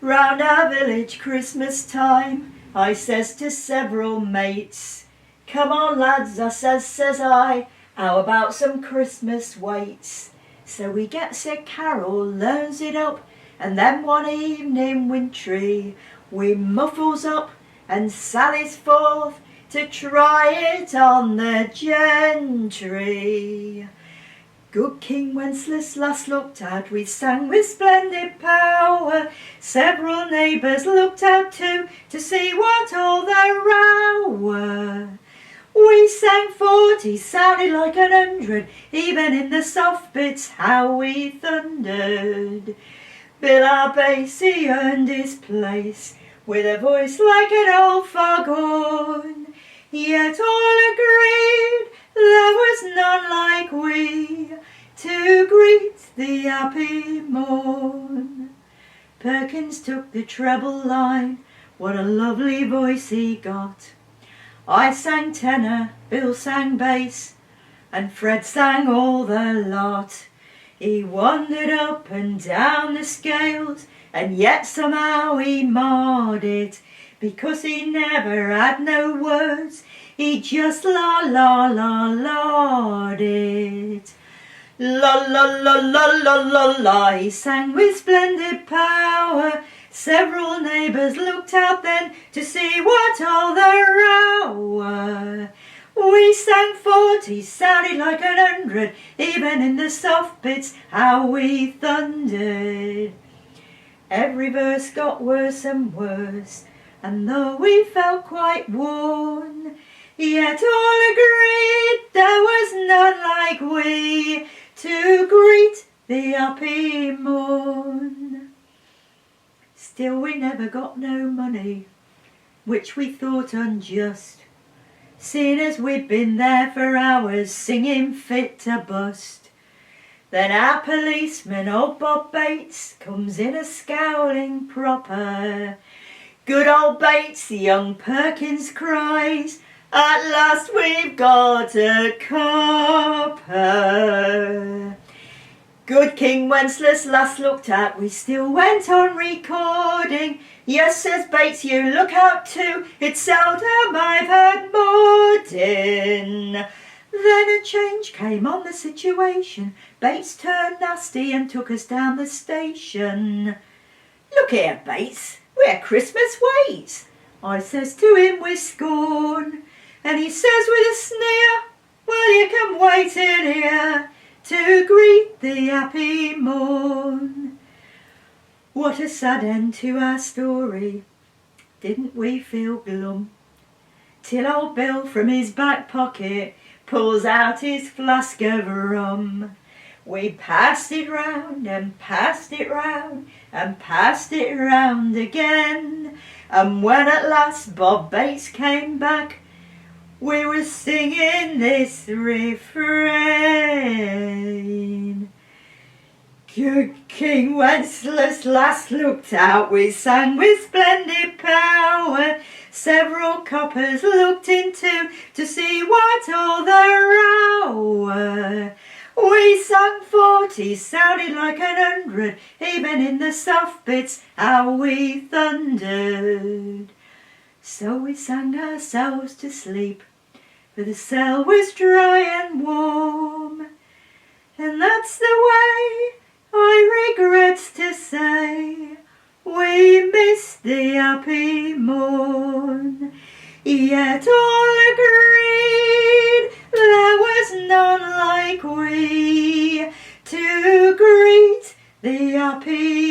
Round our village Christmas time, I says to several mates, "Come on lads," I says I, "how about some Christmas waits?" So we gets a carol, learns it up, and then one evening wintry, we muffles up and sallies forth to try it on the gentry. Good King Wenceslas last looked out, we sang with splendid power. Several neighbours looked out too, to see what all the row were. We sang 40, sounded like 100, even in the soft bits how we thundered. Bill our bass, he earned his place, with a voice like an old foghorn. Yet all agreed there was none like we to greet the happy morn. Perkins took the treble line, what a lovely voice he got. I sang tenor, Bill sang bass, and Fred sang all the lot. He wandered up and down the scales, and yet somehow he marred it, because he never had no words, he just la la la la'd it. La la la la la la la, he sang with splendid power. Several neighbours looked out then to see what all the row were. We sang 40, sounded like 100, even in the soft bits how we thundered. Every verse got worse and worse, and though we felt quite worn, yet all agreed there was none like we to greet the happy morn. Still we never got no money, which we thought unjust, seeing as we'd been there for hours singing fit to bust. Then our policeman, old Bob Bates, comes in a scowling proper. "Good old Bates," young Perkins cries, "at last we've got a copper." Good King Wenceslas last looked at, we still went on recording. "Yes," says Bates, "you look out too, it's seldom I've heard maudin." Then a change came on the situation. Bates turned nasty and took us down the station. "Look here, Bates, we're Christmas waits," I says to him with scorn. And he says with a sneer, "Well, you can wait in here to greet the happy morn." What a sad end to our story. Didn't we feel glum? Till old Bill from his back pocket pulls out his flask of rum. We passed it round and passed it round and passed it round again, and when at last Bob Bates came back, we were singing this refrain. Good King Wenceslas last looked out, we sang with splendid power. Several coppers looked in too, to see what all the row were. We sang 40, sounded like 100, even in the soft bits how we thundered. So we sang ourselves to sleep, for the cell was dry and warm. And that's the way, I regrets to say, we missed the happy morn. Yet all agreed there was none like we to greet the happy